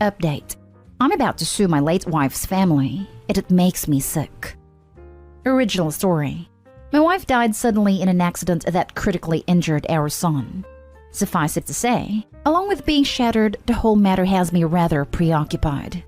Update. I'm about to sue my late wife's family, and it makes me sick. Original story. My wife died suddenly in an accident that critically injured our son. Suffice it to say, along with being shattered, the whole matter has me rather preoccupied.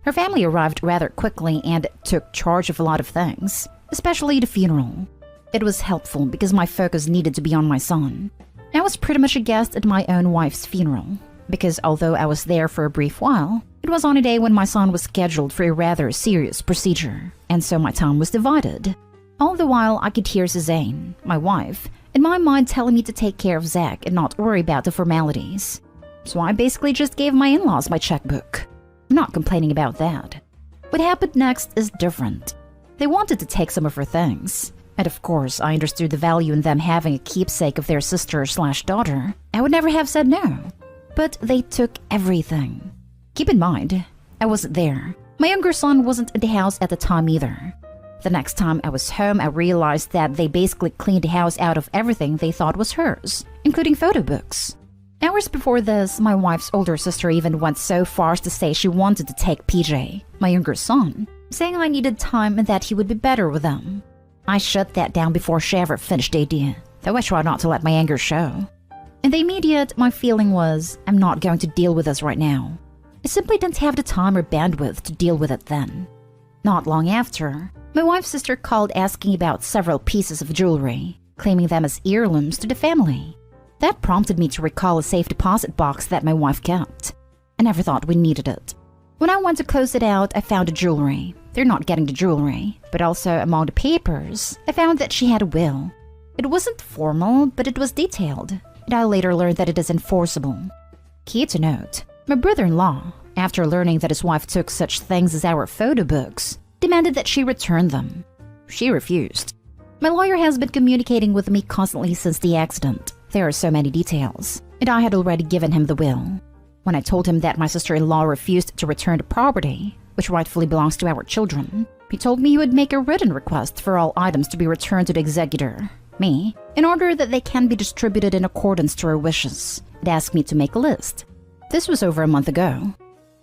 Her family arrived rather quickly and took charge of a lot of things, especially the funeral. It was helpful because my focus needed to be on my son. I was pretty much a guest at my own wife's funeral, because although I was there for a brief while, it was on a day when my son was scheduled for a rather serious procedure, and so my time was divided. All the while, I could hear Suzanne, my wife, in my mind telling me to take care of Zach and not worry about the formalities. So I basically just gave my in-laws my checkbook. I'm not complaining about that. What happened next is different. They wanted to take some of her things. And of course, I understood the value in them having a keepsake of their sister/daughter. I would never have said no. But they took everything. Keep in mind, I wasn't there. My younger son wasn't in the house at the time either. The next time I was home, I realized that they basically cleaned the house out of everything they thought was hers, including photo books. Hours before this, my wife's older sister even went so far as to say she wanted to take PJ, my younger son, saying I needed time and that he would be better with them. I shut that down before she ever finished the idea, though I tried not to let my anger show. In the immediate, my feeling was, I'm not going to deal with this right now. I simply didn't have the time or bandwidth to deal with it then. Not long after, my wife's sister called asking about several pieces of jewelry, claiming them as heirlooms to the family. That prompted me to recall a safe deposit box that my wife kept. I never thought we needed it. When I went to close it out, I found the jewelry. They're not getting the jewelry, but also among the papers, I found that she had a will. It wasn't formal, but it was detailed, and I later learned that it is enforceable. Key to note, my brother-in-law, after learning that his wife took such things as our photo books, demanded that she return them. She refused. My lawyer has been communicating with me constantly since the accident. There are so many details, and I had already given him the will. When I told him that my sister-in-law refused to return the property, which rightfully belongs to our children, he told me he would make a written request for all items to be returned to the executor, me, in order that they can be distributed in accordance to her wishes, and asked me to make a list. This was over a month ago.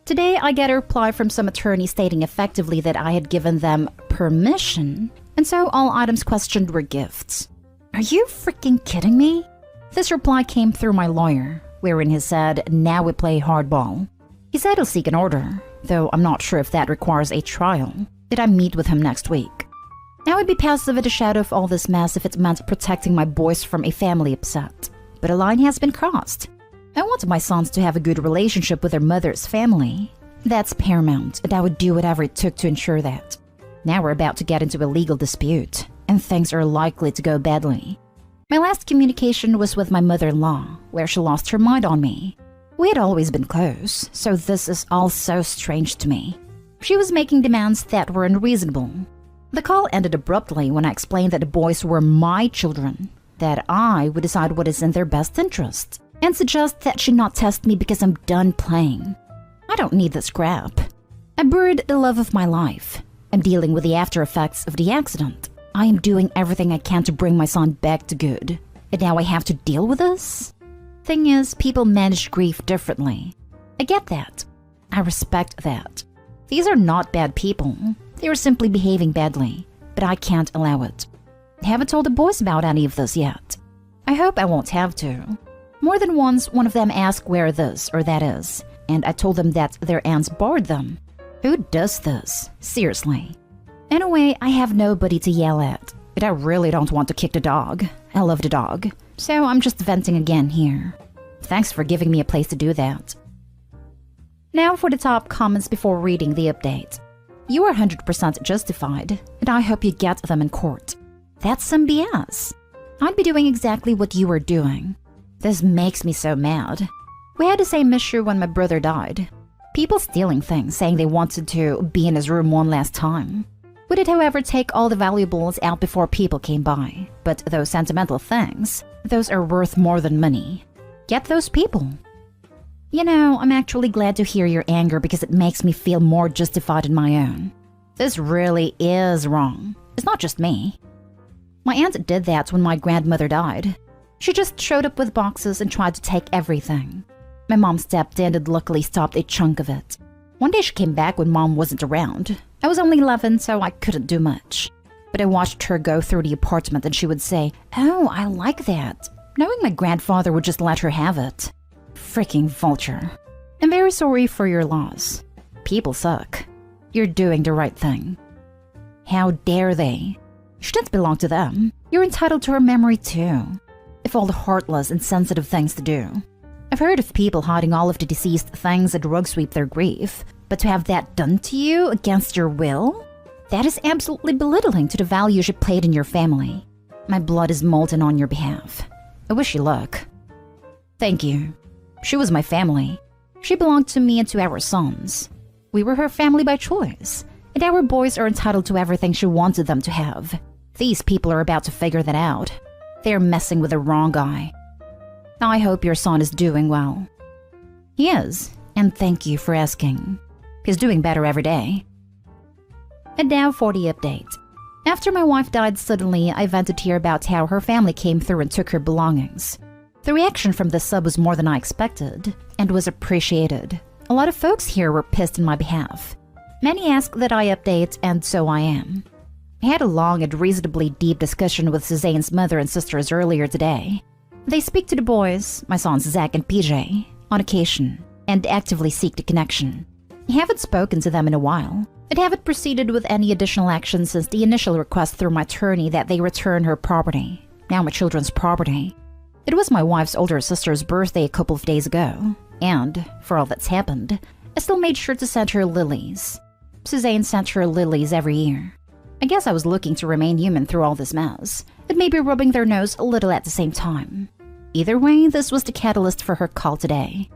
Today, I get a reply from some attorney stating effectively that I had given them permission, and so all items questioned were gifts. Are you freaking kidding me? This reply came through my lawyer, wherein he said, now we play hardball. He said he'll seek an order, though I'm not sure if that requires a trial. Did I meet with him next week? I would be passive in the shadow of all this mess if it meant protecting my boys from a family upset. But a line has been crossed. I want my sons to have a good relationship with their mother's family. That's paramount, and I would do whatever it took to ensure that. Now we're about to get into a legal dispute, and things are likely to go badly. My last communication was with my mother-in-law, where she lost her mind on me. We had always been close, so this is all so strange to me. She was making demands that were unreasonable. The call ended abruptly when I explained that the boys were my children, that I would decide what is in their best interest, and suggest that she not test me because I'm done playing. I don't need this crap. I buried the love of my life. I'm dealing with the after effects of the accident. I am doing everything I can to bring my son back to good. And now I have to deal with this? Thing is, people manage grief differently. I get that. I respect that. These are not bad people. They are simply behaving badly. But I can't allow it. I haven't told the boys about any of this yet. I hope I won't have to. More than once, one of them asked where this or that is, and I told them that their aunts barred them. Who does this? Seriously. Anyway, I have nobody to yell at, but I really don't want to kick the dog. I love the dog, so I'm just venting again here. Thanks for giving me a place to do that. Now for the top comments before reading the update. You are 100% justified, and I hope you get them in court. That's some BS. I'd be doing exactly what you were doing. This makes me so mad. We had the same issue when my brother died. People stealing things, saying they wanted to be in his room one last time. We did, however, take all the valuables out before people came by. But those sentimental things, those are worth more than money. Get those people. You know, I'm actually glad to hear your anger because it makes me feel more justified in my own. This really is wrong. It's not just me. My aunt did that when my grandmother died. She just showed up with boxes and tried to take everything. My mom stepped in and luckily stopped a chunk of it. One day she came back when Mom wasn't around. I was only 11, so I couldn't do much. But I watched her go through the apartment and she would say, "Oh, I like that," knowing my grandfather would just let her have it. Freaking vulture. I'm very sorry for your loss. People suck. You're doing the right thing. How dare they? Shouldn't belong to them. You're entitled to her memory too. If all the heartless and sensitive things to do. I've heard of people hiding all of the deceased things and rug sweep their grief, but to have that done to you against your will? That is absolutely belittling to the values you played in your family. My blood is molten on your behalf. I wish you luck. Thank you. She was my family. She belonged to me and to our sons. We were her family by choice, and our boys are entitled to everything she wanted them to have. These people are about to figure that out. They're messing with the wrong guy. I hope your son is doing well. He is, and thank you for asking. He's doing better every day. And now for the update. After my wife died suddenly, I vented here about how her family came through and took her belongings. The reaction from the sub was more than I expected, and was appreciated. A lot of folks here were pissed in my behalf. Many ask that I update, and so I am. I had a long and reasonably deep discussion with Suzanne's mother and sisters earlier today. They speak to the boys, my sons Zach and PJ, on occasion, and actively seek the connection. I haven't spoken to them in a while, and haven't proceeded with any additional action since the initial request through my attorney that they return her property, now my children's property. It was my wife's older sister's birthday a couple of days ago, and, for all that's happened, I still made sure to send her lilies. Suzanne sent her lilies every year. I guess I was looking to remain human through all this mess, and maybe rubbing their nose a little at the same time. Either way, this was the catalyst for her call today.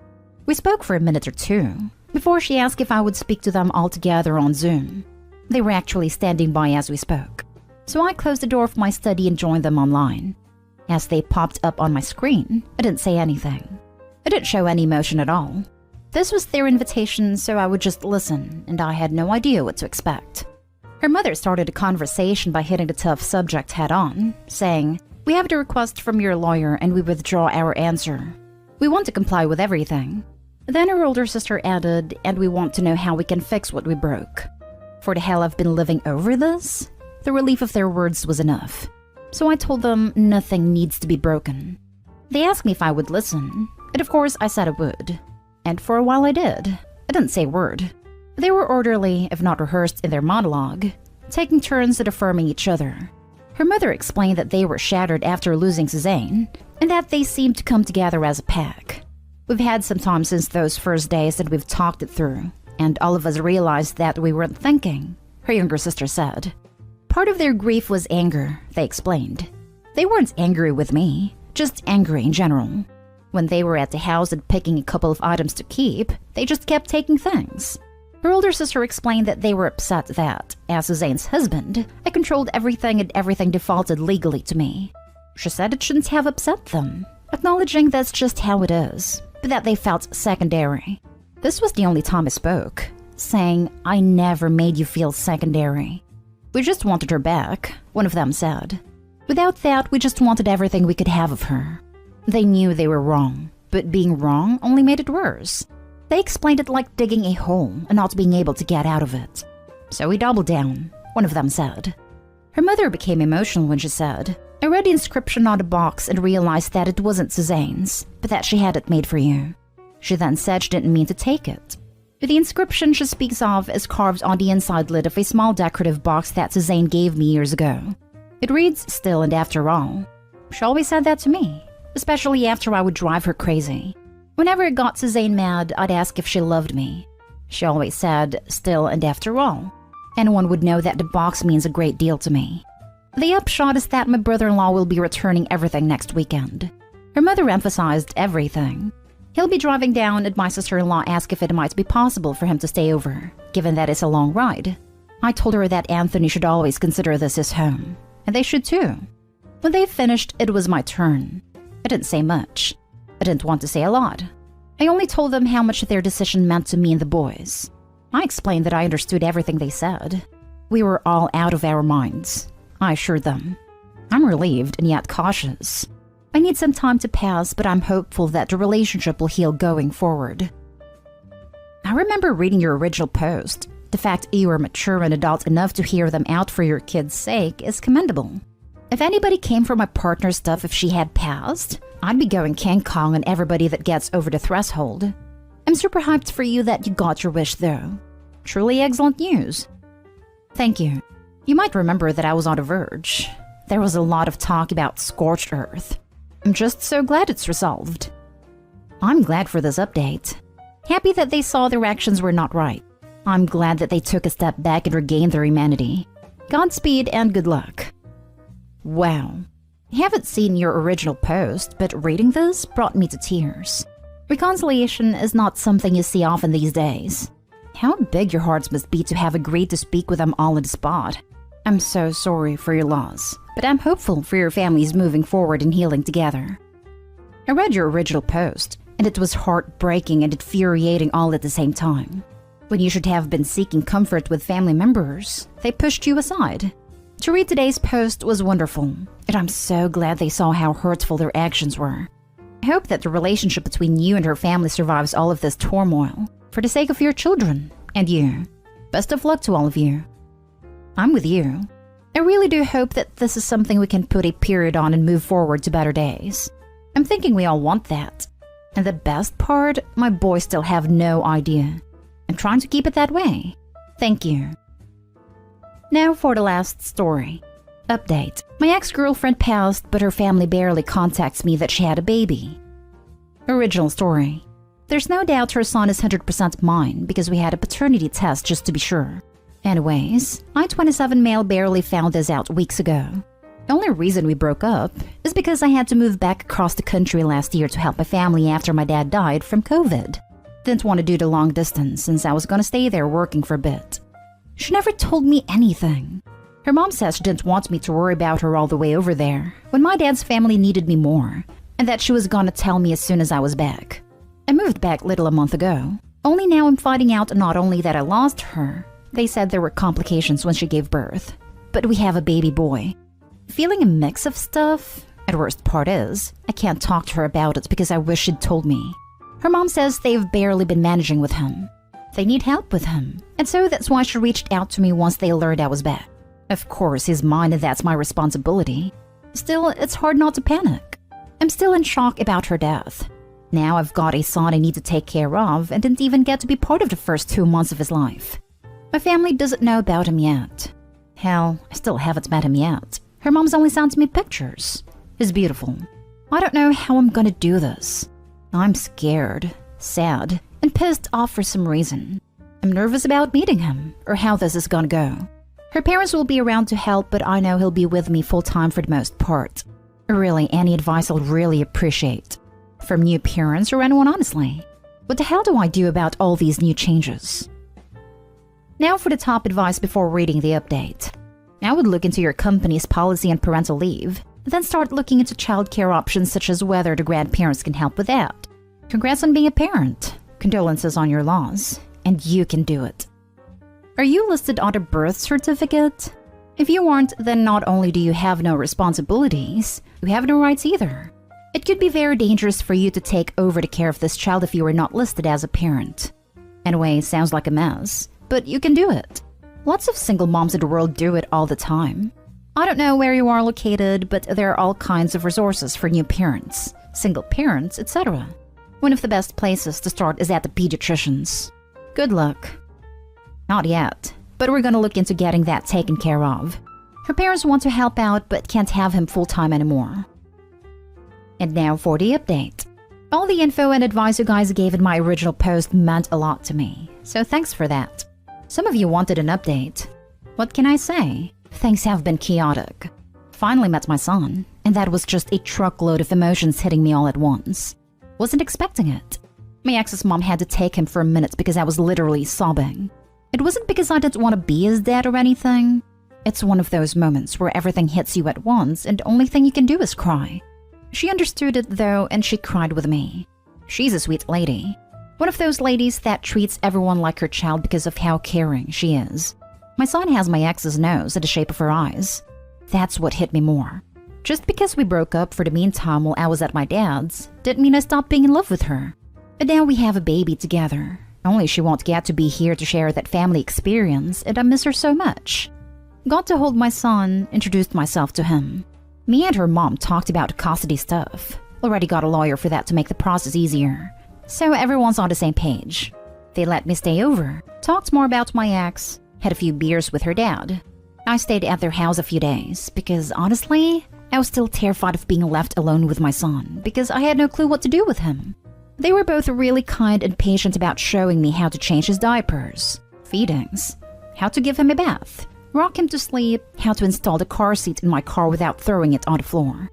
We spoke for a minute or two, before she asked if I would speak to them all together on Zoom. They were actually standing by as we spoke, so I closed the door of my study and joined them online. As they popped up on my screen, I didn't say anything. I didn't show any emotion at all. This was their invitation, so I would just listen, and I had no idea what to expect. Her mother started a conversation by hitting the tough subject head-on, saying, "We have the request from your lawyer and we withdraw our answer. We want to comply with everything." Then her older sister added, "And we want to know how we can fix what we broke." For the hell I've been living over this? The relief of their words was enough. So I told them nothing needs to be broken. They asked me if I would listen, and of course I said I would. And for a while I did. I didn't say a word. They were orderly, if not rehearsed, in their monologue, taking turns at affirming each other. Her mother explained that they were shattered after losing Suzanne, and that they seemed to come together as a pack. We've had some time since those first days and we've talked it through, and all of us realized that we weren't thinking, her younger sister said. Part of their grief was anger, they explained. They weren't angry with me, just angry in general. When they were at the house and picking a couple of items to keep, they just kept taking things. Her older sister explained that they were upset that, as Suzanne's husband, I controlled everything and everything defaulted legally to me. She said it shouldn't have upset them, acknowledging that's just how it is, but that they felt secondary. This was the only time I spoke, saying, "I never made you feel secondary. We just wanted her back," one of them said. "Without that, we just wanted everything we could have of her." They knew they were wrong, but being wrong only made it worse. They explained it like digging a hole and not being able to get out of it. "So we doubled down," one of them said. Her mother became emotional when she said, "I read the inscription on the box and realized that it wasn't Suzanne's, but that she had it made for you." She then said she didn't mean to take it. The inscription she speaks of is carved on the inside lid of a small decorative box that Suzanne gave me years ago. It reads, "Still and after all." She always said that to me, especially after I would drive her crazy. Whenever it got Suzanne mad, I'd ask if she loved me. She always said, "Still and after all." Anyone would know that the box means a great deal to me. The upshot is that my brother-in-law will be returning everything next weekend. Her mother emphasized everything. He'll be driving down and my sister-in-law asked if it might be possible for him to stay over, given that it's a long ride. I told her that Anthony should always consider this his home, and they should too. When they finished, it was my turn. I didn't say much. I didn't want to say a lot. I only told them how much their decision meant to me and the boys. I explained that I understood everything they said. We were all out of our minds, I assured them. I'm relieved and yet cautious. I need some time to pass, but I'm hopeful that the relationship will heal going forward. I remember reading your original post. The fact you are mature and adult enough to hear them out for your kids' sake is commendable. If anybody came for my partner's stuff if she had passed, I'd be going King Kong on everybody that gets over the threshold. I'm super hyped for you that you got your wish though. Truly excellent news. Thank you. You might remember that I was on the verge. There was a lot of talk about scorched earth. I'm just so glad it's resolved. I'm glad for this update. Happy that they saw their actions were not right. I'm glad that they took a step back and regained their humanity. Godspeed and good luck. Wow. I haven't seen your original post, but reading this brought me to tears. Reconciliation is not something you see often these days. How big your hearts must be to have agreed to speak with them all on the spot. I'm so sorry for your loss, but I'm hopeful for your families moving forward and healing together. I read your original post, and it was heartbreaking and infuriating all at the same time. When you should have been seeking comfort with family members, they pushed you aside. To read today's post was wonderful, and I'm so glad they saw how hurtful their actions were. I hope that the relationship between you and her family survives all of this turmoil, for the sake of your children and you. Best of luck to all of you. I'm with you. I really do hope that this is something we can put a period on and move forward to better days. I'm thinking we all want that. And the best part, my boys still have no idea. I'm trying to keep it that way. Thank you. Now for the last story. Update. My ex-girlfriend passed, but her family barely contacts me that she had a baby. Original story. There's no doubt her son is 100% mine because we had a paternity test just to be sure. Anyways, I-27 male barely found this out weeks ago. The only reason we broke up is because I had to move back across the country last year to help my family after my dad died from COVID. Didn't want to do the long distance since I was gonna stay there working for a bit. She never told me anything. Her mom says she didn't want me to worry about her all the way over there when my dad's family needed me more, and that she was gonna tell me as soon as I was back. I moved back little a month ago. Only now I'm finding out not only that I lost her, they said there were complications when she gave birth, but we have a baby boy. Feeling a mix of stuff, and worst part is, I can't talk to her about it because I wish she'd told me. Her mom says they've barely been managing with him. They need help with him, and so that's why she reached out to me once they learned I was back. Of course, he's mine and that's my responsibility. Still, it's hard not to panic. I'm still in shock about her death. Now I've got a son I need to take care of and didn't even get to be part of the first 2 months of his life. My family doesn't know about him yet. Hell, I still haven't met him yet. Her mom's only sent me pictures. He's beautiful. I don't know how I'm gonna do this. I'm scared, sad, and pissed off for some reason. I'm nervous about meeting him, or how this is gonna go. Her parents will be around to help, but I know he'll be with me full-time for the most part. Really, any advice I'll really appreciate. From new parents or anyone, honestly. What the hell do I do about all these new changes? Now for the top advice before reading the update. I would look into your company's policy on parental leave, then start looking into childcare options such as whether the grandparents can help with that. Congrats on being a parent. Condolences on your loss. And you can do it. Are you listed on a birth certificate? If you aren't, then not only do you have no responsibilities, you have no rights either. It could be very dangerous for you to take over the care of this child if you are not listed as a parent. Anyway, sounds like a mess, but you can do it. Lots of single moms in the world do it all the time. I don't know where you are located, but there are all kinds of resources for new parents, single parents, etc. One of the best places to start is at the pediatricians. Good luck. Not yet, but we're gonna look into getting that taken care of. Her parents want to help out but can't have him full-time anymore. And now for the update. All the info and advice you guys gave in my original post meant a lot to me, so thanks for that. Some of you wanted an update. What can I say? Things have been chaotic. Finally met my son, and that was just a truckload of emotions hitting me all at once. Wasn't expecting it. My ex's mom had to take him for a minute because I was literally sobbing. It wasn't because I didn't want to be his dad or anything. It's one of those moments where everything hits you at once and the only thing you can do is cry. She understood it though, and she cried with me. She's a sweet lady. One of those ladies that treats everyone like her child because of how caring she is. My son has my ex's nose and the shape of her eyes. That's what hit me more. Just because we broke up for the meantime while I was at my dad's didn't mean I stopped being in love with her. And now we have a baby together. Only she won't get to be here to share that family experience, and I miss her so much. Got to hold my son, introduced myself to him. Me and her mom talked about custody stuff. Already got a lawyer for that to make the process easier. So everyone's on the same page. They let me stay over, talked more about my ex, had a few beers with her dad. I stayed at their house a few days because honestly, I was still terrified of being left alone with my son because I had no clue what to do with him. They were both really kind and patient about showing me how to change his diapers, feedings, how to give him a bath, rock him to sleep, how to install the car seat in my car without throwing it on the floor.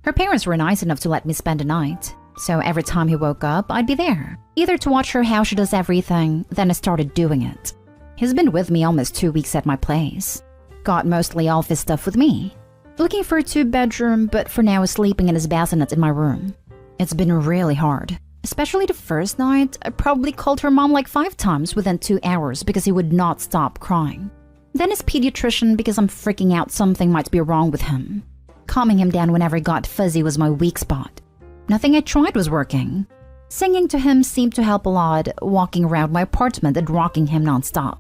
Her parents were nice enough to let me spend the night, so every time he woke up, I'd be there, either to watch her how she does everything, then I started doing it. He's been with me almost 2 weeks at my place. Got mostly all of his stuff with me. Looking for a 2-bedroom, but for now is sleeping in his bassinet in my room. It's been really hard. Especially the first night, I probably called her mom like 5 times within 2 hours because he would not stop crying. Then his pediatrician because I'm freaking out something might be wrong with him. Calming him down whenever he got fuzzy was my weak spot. Nothing I tried was working. Singing to him seemed to help a lot, walking around my apartment and rocking him nonstop.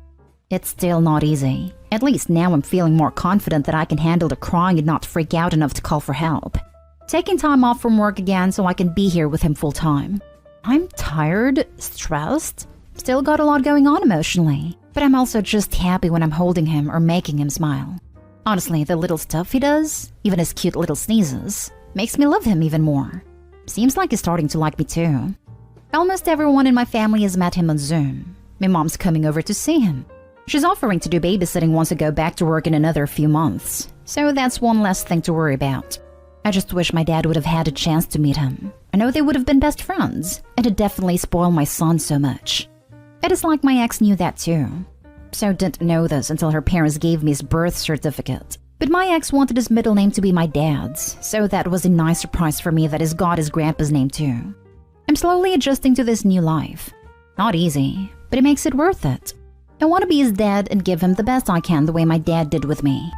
It's still not easy. At least now I'm feeling more confident that I can handle the crying and not freak out enough to call for help. Taking time off from work again so I can be here with him full time. I'm tired, stressed, still got a lot going on emotionally, but I'm also just happy when I'm holding him or making him smile. Honestly, the little stuff he does, even his cute little sneezes, makes me love him even more. Seems like he's starting to like me too. Almost everyone in my family has met him on Zoom. My mom's coming over to see him. She's offering to do babysitting once I go back to work in another few months, so that's one less thing to worry about. I just wish my dad would have had a chance to meet him. I know they would have been best friends, and it definitely spoiled my son so much. It is like my ex knew that too. So didn't know this until her parents gave me his birth certificate. But my ex wanted his middle name to be my dad's, so that was a nice surprise for me that he's got his grandpa's name too. I'm slowly adjusting to this new life. Not easy, but it makes it worth it. I want to be his dad and give him the best I can the way my dad did with me.